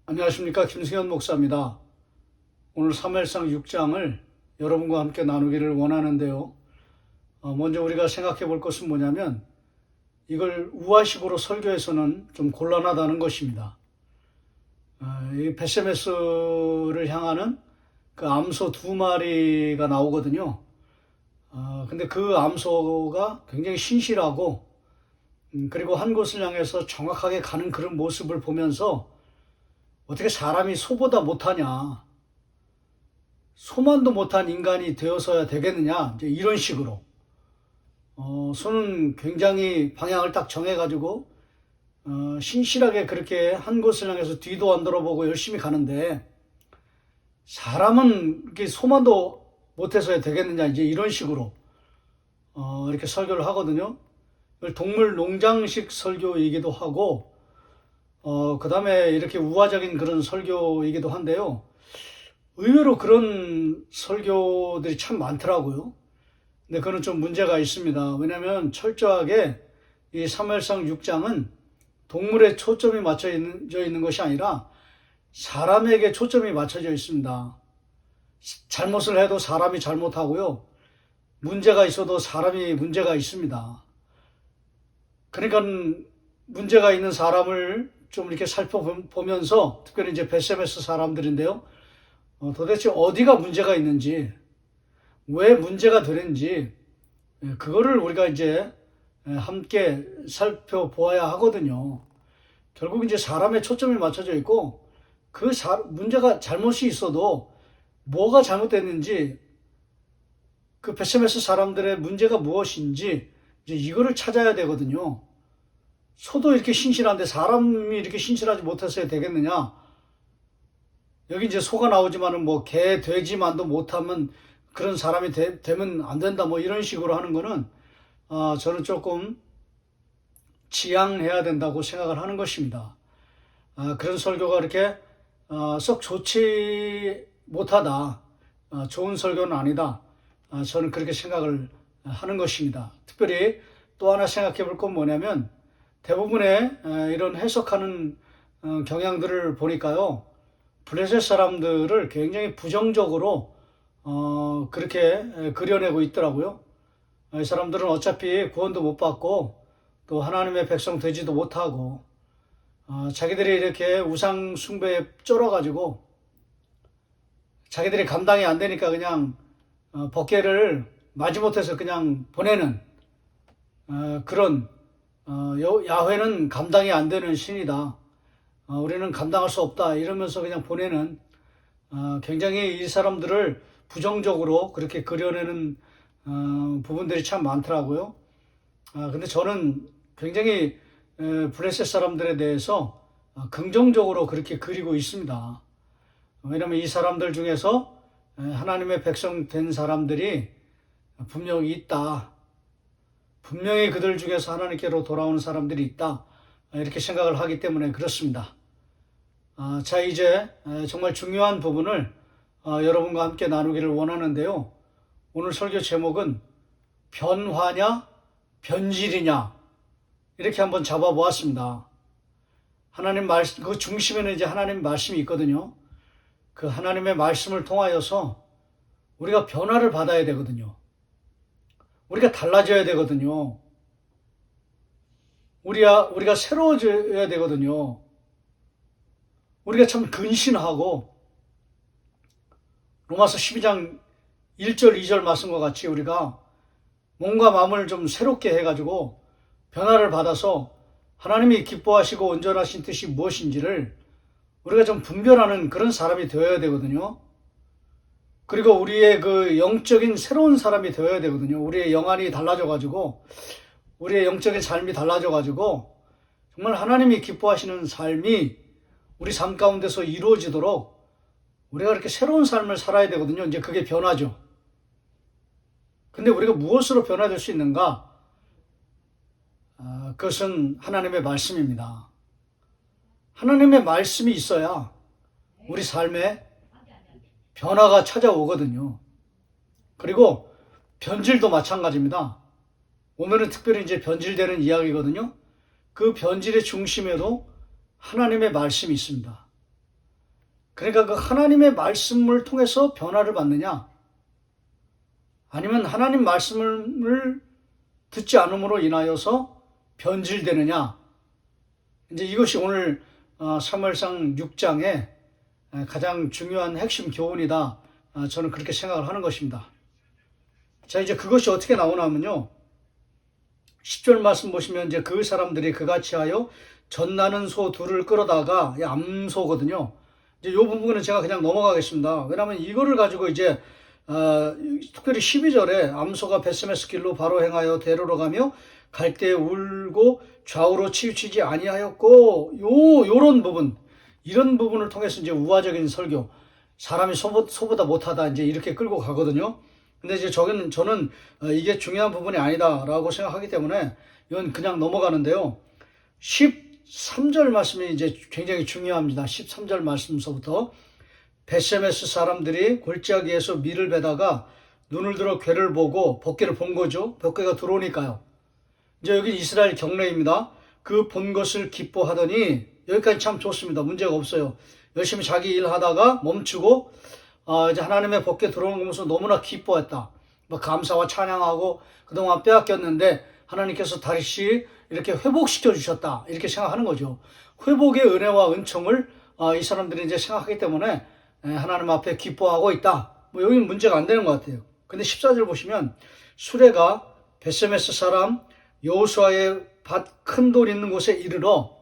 안녕하십니까, 김승현 목사입니다. 오늘 사무엘상 6장을 여러분과 함께 나누기를 원하는데요. 먼저 우리가 생각해 볼 것은 뭐냐면 이걸 우화식으로 설교해서는 좀 곤란하다는 것입니다. 이 베세메스를 향하는 그 암소 두 마리가 나오거든요. 근데 그 암소가 굉장히 신실하고 그리고 한 곳을 향해서 정확하게 가는 그런 모습을 보면서 어떻게 사람이 소보다 못하냐, 소만도 못한 인간이 되어서야 되겠느냐, 이제 이런 식으로 소는 굉장히 방향을 딱 정해가지고 신실하게 그렇게 한 곳을 향해서 뒤도 안 돌아보고 열심히 가는데 사람은 이렇게 소만도 못해서야 되겠느냐, 이제 이런 식으로 이렇게 설교를 하거든요. 동물 농장식 설교이기도 하고 그 다음에 이렇게 우화적인 그런 설교이기도 한데요. 의외로 그런 설교들이 참 많더라고요. 근데 그건 좀 문제가 있습니다. 왜냐하면 철저하게 이 사무엘상 6장은 동물에 초점이 맞춰져 있는 것이 아니라 사람에게 초점이 맞춰져 있습니다. 잘못을 해도 사람이 잘못하고요. 문제가 있어도 사람이 문제가 있습니다. 그러니까 문제가 있는 사람을 좀 이렇게 살펴보면서 특별히 이제 베세메스 사람들인데요. 도대체 어디가 문제가 있는지, 왜 문제가 되는지, 그거를 우리가 이제 함께 살펴보아야 하거든요. 결국 이제 사람의 초점이 맞춰져 있고, 문제가 잘못이 있어도 뭐가 잘못됐는지, 그 베세메스 사람들의 문제가 무엇인지, 이제 이거를 찾아야 되거든요. 소도 이렇게 신실한데 사람이 이렇게 신실하지 못했어야 되겠느냐? 여기 이제 소가 나오지만은 뭐 개, 돼지만도 못하면 그런 사람이 되면 안 된다. 뭐 이런 식으로 하는 거는 저는 조금 지양해야 된다고 생각을 하는 것입니다. 그런 설교가 이렇게 썩 좋지 못하다. 좋은 설교는 아니다. 저는 그렇게 생각을 하는 것입니다. 특별히 또 하나 생각해 볼 건 뭐냐면 대부분의 이런 해석하는 경향들을 보니까요. 블레셋 사람들을 굉장히 부정적으로 그렇게 그려내고 있더라고요. 이 사람들은 어차피 구원도 못 받고 또 하나님의 백성 되지도 못하고 자기들이 이렇게 우상 숭배에 쩔어가지고 자기들이 감당이 안 되니까 그냥 법궤를 마지못해서 그냥 보내는 그런 야훼는 감당이 안 되는 신이다. 우리는 감당할 수 없다. 이러면서 그냥 보내는 굉장히 이 사람들을 부정적으로 그렇게 그려내는 부분들이 참 많더라고요. 근데 저는 굉장히 블레셋 사람들에 대해서 긍정적으로 그렇게 그리고 있습니다. 왜냐하면 이 사람들 중에서 하나님의 백성 된 사람들이 분명히 있다. 분명히 그들 중에서 하나님께로 돌아오는 사람들이 있다. 이렇게 생각을 하기 때문에 그렇습니다. 자, 이제 정말 중요한 부분을 여러분과 함께 나누기를 원하는데요. 오늘 설교 제목은 변화냐, 변질이냐, 이렇게 한번 잡아보았습니다. 하나님 말씀, 그 중심에는 이제 하나님 말씀이 있거든요. 그 하나님의 말씀을 통하여서 우리가 변화를 받아야 되거든요. 우리가 달라져야 되거든요. 우리가 새로워져야 되거든요. 우리가 참 근신하고 로마서 12장 1절 2절 말씀과 같이 우리가 몸과 마음을 좀 새롭게 해가지고 변화를 받아서 하나님이 기뻐하시고 온전하신 뜻이 무엇인지를 우리가 좀 분별하는 그런 사람이 되어야 되거든요. 그리고 우리의 그 영적인 새로운 사람이 되어야 되거든요. 우리의 영안이 달라져가지고 우리의 영적인 삶이 달라져가지고 정말 하나님이 기뻐하시는 삶이 우리 삶 가운데서 이루어지도록 우리가 그렇게 새로운 삶을 살아야 되거든요. 이제 그게 변화죠. 근데 우리가 무엇으로 변화될 수 있는가? 그것은 하나님의 말씀입니다. 하나님의 말씀이 있어야 우리 삶에 변화가 찾아오거든요. 그리고 변질도 마찬가지입니다. 오늘은 특별히 이제 변질되는 이야기거든요. 그 변질의 중심에도 하나님의 말씀이 있습니다. 그러니까 그 하나님의 말씀을 통해서 변화를 받느냐, 아니면 하나님 말씀을 듣지 않음으로 인하여서 변질되느냐. 이제 이것이 오늘 사무엘상 6장의 가장 중요한 핵심 교훈이다. 저는 그렇게 생각을 하는 것입니다. 자, 이제 그것이 어떻게 나오냐면요. 10절 말씀 보시면 이제 그 사람들이 그같이 하여 젖나는 소 둘을 끌어다가 암소거든요. 이제 이 부분은 제가 그냥 넘어가겠습니다. 왜냐하면 이거를 가지고 이제 특별히 12절에 암소가 벳세메스 길로 바로 행하여 대로로 가며 갈 때 울고 좌우로 치우치지 아니하였고 요런 부분, 이런 부분을 통해서 이제 우화적인 설교, 사람이 소보다 못하다 이제 이렇게 끌고 가거든요. 근데 이제 저는 이게 중요한 부분이 아니다라고 생각하기 때문에 이건 그냥 넘어가는데요. 13절 말씀이 이제 굉장히 중요합니다. 13절 말씀서부터 벳세메스 사람들이 골짜기에서 밀을 베다가 눈을 들어 괴를 보고 벗개를 본 거죠. 벗개가 들어오니까요. 이제 여기 이스라엘 경례입니다. 그 본 것을 기뻐하더니, 여기까지 참 좋습니다. 문제가 없어요. 열심히 자기 일 하다가 멈추고 이제 하나님의 벗개 들어오는 거 보면서 너무나 기뻐했다. 막 감사와 찬양하고 그동안 빼앗겼는데 하나님께서 다시 이렇게 회복시켜 주셨다. 이렇게 생각하는 거죠. 회복의 은혜와 은총을 이 사람들이 이제 생각하기 때문에 하나님 앞에 기뻐하고 있다. 뭐 여기는 문제가 안 되는 것 같아요. 근데 14절 보시면 수레가 벳세메스 사람 여호수아의 밭 큰 돌 있는 곳에 이르러,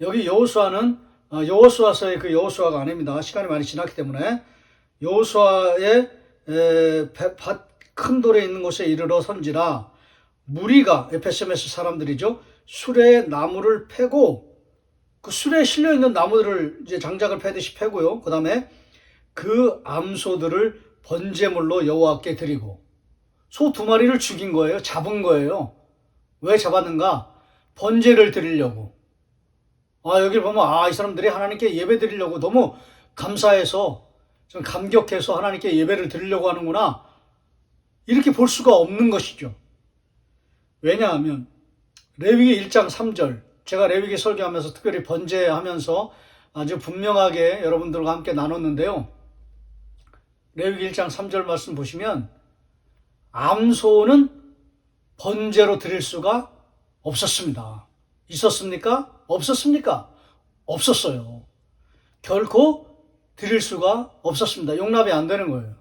여기 여호수아는 여호수아서의 그 여호수아가 아닙니다. 시간이 많이 지났기 때문에 여호수아의 밭 큰 돌에 있는 곳에 이르러 선지라 무리가 벳세메스 사람들이죠. 수레에 나무를 패고, 그 수레에 실려 있는 나무들을 이제 장작을 패듯이 패고요. 그 다음에 그 암소들을 번제물로 여호와께 드리고, 소 2마리를 죽인 거예요. 잡은 거예요. 왜 잡았는가? 번제를 드리려고. 여기 보면 이 사람들이 하나님께 예배 드리려고 너무 감사해서, 좀 감격해서 하나님께 예배를 드리려고 하는구나. 이렇게 볼 수가 없는 것이죠. 왜냐하면 레위기 1장 3절, 제가 레위기 설교하면서 특별히 번제하면서 아주 분명하게 여러분들과 함께 나눴는데요. 레위기 1장 3절 말씀 보시면 암소는 번제로 드릴 수가 없었습니다. 있었습니까? 없었습니까? 없었어요. 결코 드릴 수가 없었습니다. 용납이 안 되는 거예요.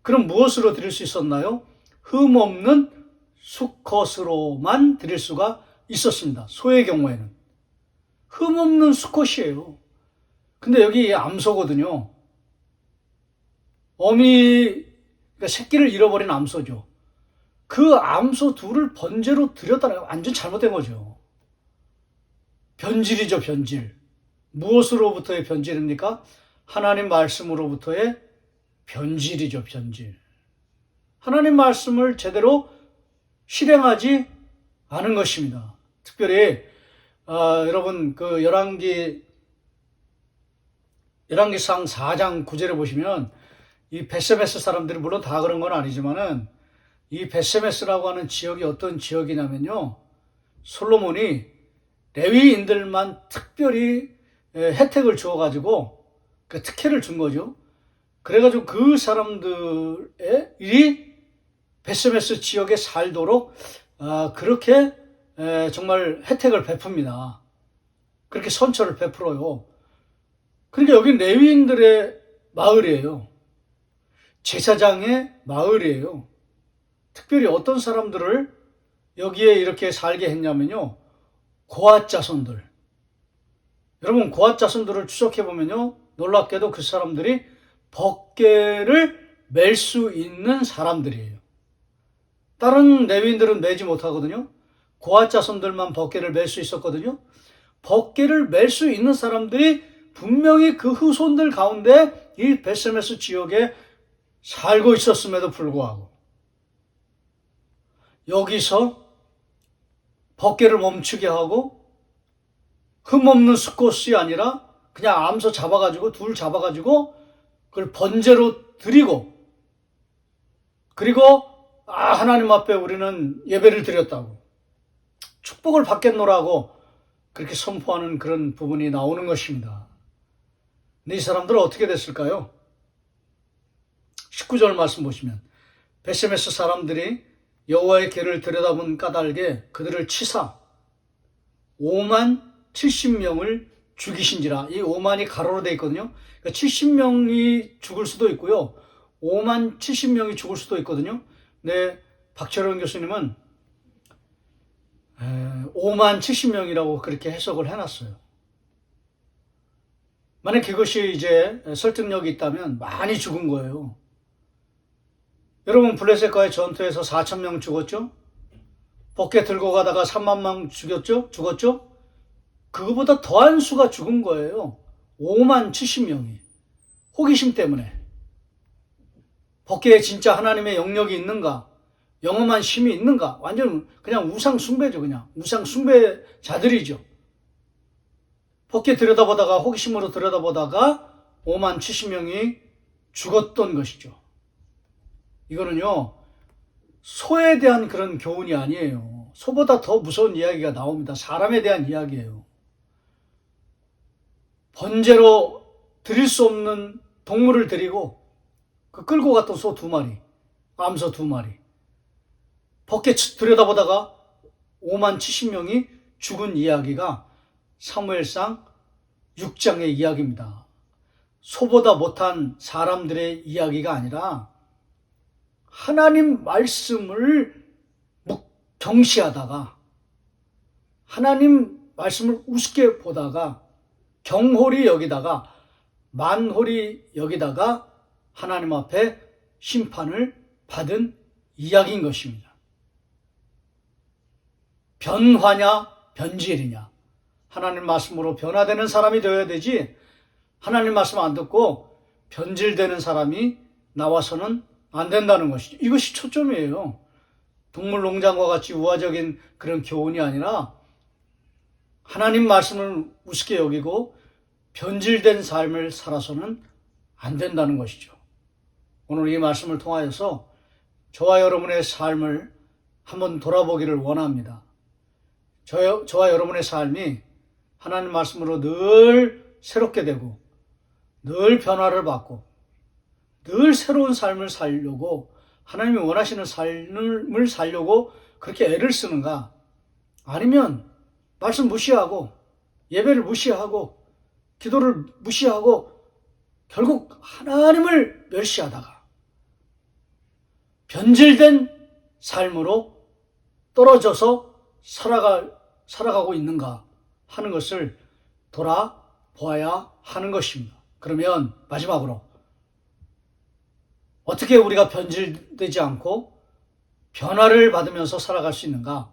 그럼 무엇으로 드릴 수 있었나요? 흠없는 수컷으로만 드릴 수가 있었습니다. 소의 경우에는. 흠없는 수컷이에요. 근데 여기 암소거든요. 그러니까 새끼를 잃어버린 암소죠. 그 암소 둘을 번제로 드렸다는 건 완전 잘못된 거죠. 변질이죠, 변질. 무엇으로부터의 변질입니까? 하나님 말씀으로부터의 변질이죠, 변질. 하나님 말씀을 제대로 실행하지 않은 것입니다. 특별히 여러분 그 열왕기상 4장 9절에 보시면 이 벳세메스 사람들이 물론 다 그런 건 아니지만은 이 벳세메스라고 하는 지역이 어떤 지역이냐면요, 솔로몬이 레위인들만 특별히 혜택을 주어가지고 그 특혜를 준 거죠. 그래가지고 그 사람들이 벳세메스 지역에 살도록 그렇게 정말 혜택을 베풉니다. 그렇게 선처를 베풀어요. 그러니까 여긴 레위인들의 마을이에요. 제사장의 마을이에요. 특별히 어떤 사람들을 여기에 이렇게 살게 했냐면요, 고앗 자손들. 여러분 고앗 자손들을 추적해보면요, 놀랍게도 그 사람들이 벗개를 멜 수 있는 사람들이에요. 다른 레위인들은 매지 못하거든요. 고앗 자손들만 벗개를 멜 수 있었거든요. 벗개를 멜 수 있는 사람들이 분명히 그 후손들 가운데 이 벳세메스 지역에 살고 있었음에도 불구하고 여기서 벗개를 멈추게 하고 흠없는 수컷이 아니라 그냥 암소 잡아가지고 둘 잡아가지고 그걸 번제로 드리고, 그리고 하나님 앞에 우리는 예배를 드렸다고, 축복을 받겠노라고 그렇게 선포하는 그런 부분이 나오는 것입니다. 이 사람들은 어떻게 됐을까요? 19절 말씀 보시면 베세메스 사람들이 여호와의 궤를 들여다본 까닭에 그들을 치사 5만 70명을 죽이신지라. 이 5만이 가로로 되어 있거든요. 그러니까 70명이 죽을 수도 있고요. 5만 70명이 죽을 수도 있거든요. 네, 박철원 교수님은 5만 70명이라고 그렇게 해석을 해놨어요. 만약 그것이 이제 설득력이 있다면 많이 죽은 거예요. 여러분, 블레셋과의 전투에서 4,000명 죽었죠? 법궤 들고 가다가 3만 명 죽었죠? 그거보다 더한 수가 죽은 거예요. 5만 70명이. 호기심 때문에. 법궤에 진짜 하나님의 영역이 있는가? 영험한 힘이 있는가? 완전 그냥 우상 숭배죠. 그냥 우상 숭배자들이죠. 법궤 들여다보다가 호기심으로 들여다보다가 5만 70명이 죽었던 것이죠. 이거는요, 소에 대한 그런 교훈이 아니에요. 소보다 더 무서운 이야기가 나옵니다. 사람에 대한 이야기예요. 번제로 드릴 수 없는 동물을 드리고 그 끌고 갔던 소 2마리, 암소 2마리. 법궤 들여다보다가 5만 70명이 죽은 이야기가 사무엘상 6장의 이야기입니다. 소보다 못한 사람들의 이야기가 아니라 하나님 말씀을 경시하다가 하나님 말씀을 우습게 보다가 경홀히 여기다가 만홀히 여기다가 하나님 앞에 심판을 받은 이야기인 것입니다. 변화냐 변질이냐. 하나님 말씀으로 변화되는 사람이 되어야 되지, 하나님 말씀 안 듣고 변질되는 사람이 나와서는 안 된다는 것이죠. 이것이 초점이에요. 동물농장과 같이 우화적인 그런 교훈이 아니라 하나님 말씀을 우습게 여기고 변질된 삶을 살아서는 안 된다는 것이죠. 오늘 이 말씀을 통하여서 저와 여러분의 삶을 한번 돌아보기를 원합니다. 저와 여러분의 삶이 하나님 말씀으로 늘 새롭게 되고 늘 변화를 받고 늘 새로운 삶을 살려고, 하나님이 원하시는 삶을 살려고 그렇게 애를 쓰는가? 아니면 말씀 무시하고 예배를 무시하고 기도를 무시하고 결국 하나님을 멸시하다가 변질된 삶으로 떨어져서 살아가고 있는가 하는 것을 돌아보아야 하는 것입니다. 그러면 마지막으로 어떻게 우리가 변질되지 않고 변화를 받으면서 살아갈 수 있는가?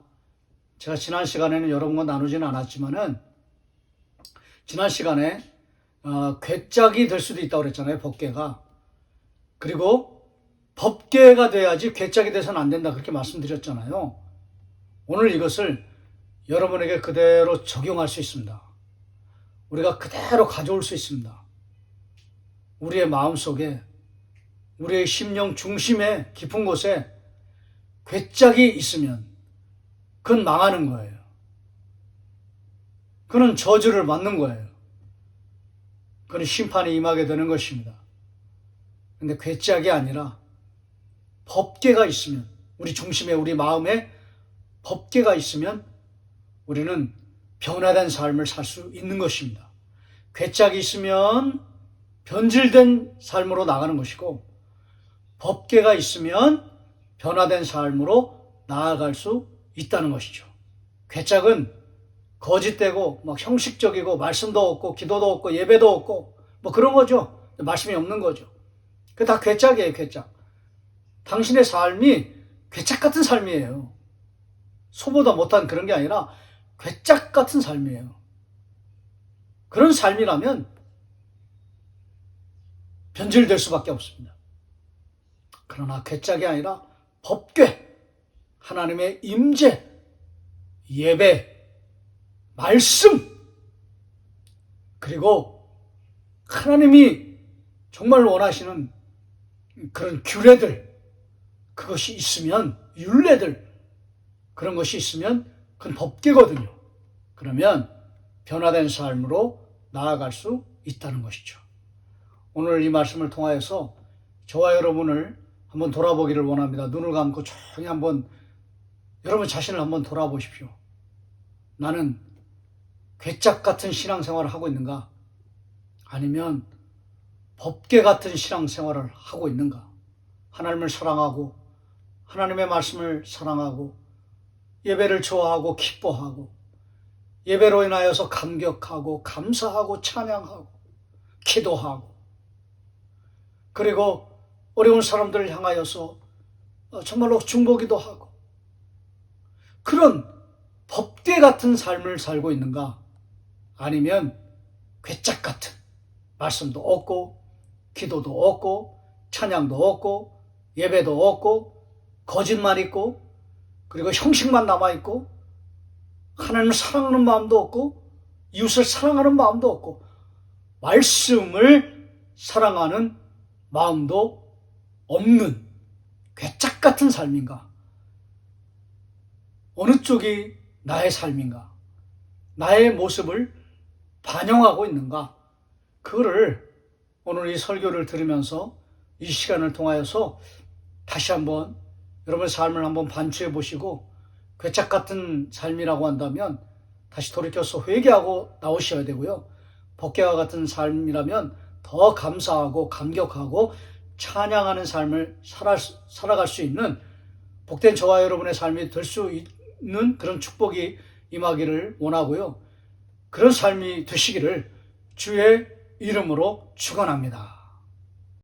제가 지난 시간에는 여러분과 나누지는 않았지만은, 지난 시간에 괴짝이 될 수도 있다고 그랬잖아요. 법궤가. 그리고 법궤가 돼야지 괴짝이 돼서는 안 된다, 그렇게 말씀드렸잖아요. 오늘 이것을 여러분에게 그대로 적용할 수 있습니다. 우리가 그대로 가져올 수 있습니다. 우리의 마음속에, 우리의 심령 중심의 깊은 곳에 괴짝이 있으면 그건 망하는 거예요. 그는 저주를 받는 거예요. 그는 심판이 임하게 되는 것입니다. 근데 괴짝이 아니라 법궤가 있으면, 우리 중심에, 우리 마음에 법궤가 있으면 우리는 변화된 삶을 살 수 있는 것입니다. 괴짝이 있으면 변질된 삶으로 나가는 것이고, 법궤가 있으면 변화된 삶으로 나아갈 수 있다는 것이죠. 괴짝은 거짓되고 막 형식적이고 말씀도 없고 기도도 없고 예배도 없고 뭐 그런 거죠. 말씀이 없는 거죠. 그게 다 괴짝이에요. 괴짝. 당신의 삶이 괴짝 같은 삶이에요. 소보다 못한 그런 게 아니라 괴짝 같은 삶이에요. 그런 삶이라면 변질될 수밖에 없습니다. 그러나 괴짝이 아니라 법궤, 하나님의 임재, 예배, 말씀, 그리고 하나님이 정말 원하시는 그런 규례들, 그것이 있으면, 율례들, 그런 것이 있으면 그건 법궤거든요. 그러면 변화된 삶으로 나아갈 수 있다는 것이죠. 오늘 이 말씀을 통하여서 저와 여러분을 한번 돌아보기를 원합니다. 눈을 감고 조용히 한번 여러분 자신을 한번 돌아보십시오. 나는 괴짝 같은 신앙생활을 하고 있는가? 아니면 법궤 같은 신앙생활을 하고 있는가? 하나님을 사랑하고 하나님의 말씀을 사랑하고 예배를 좋아하고 기뻐하고 예배로 인하여서 감격하고 감사하고 찬양하고 기도하고 그리고 어려운 사람들을 향하여서 정말로 중보기도 하고 그런 법궤 같은 삶을 살고 있는가? 아니면 괴짝 같은 말씀도 없고 기도도 없고 찬양도 없고 예배도 없고 거짓말 있고 그리고 형식만 남아있고 하나님을 사랑하는 마음도 없고 이웃을 사랑하는 마음도 없고 말씀을 사랑하는 마음도 없는 괴짝 같은 삶인가? 어느 쪽이 나의 삶인가? 나의 모습을 반영하고 있는가? 그거를 오늘 이 설교를 들으면서 이 시간을 통하여서 다시 한번 여러분의 삶을 한번 반추해 보시고 괴짝 같은 삶이라고 한다면 다시 돌이켜서 회개하고 나오셔야 되고요. 법궤와 같은 삶이라면 더 감사하고 감격하고 찬양하는 삶을 살아갈 수 있는 복된 저와 여러분의 삶이 될 수 있는 그런 축복이 임하기를 원하고요. 그런 삶이 되시기를 주의 이름으로 축원합니다.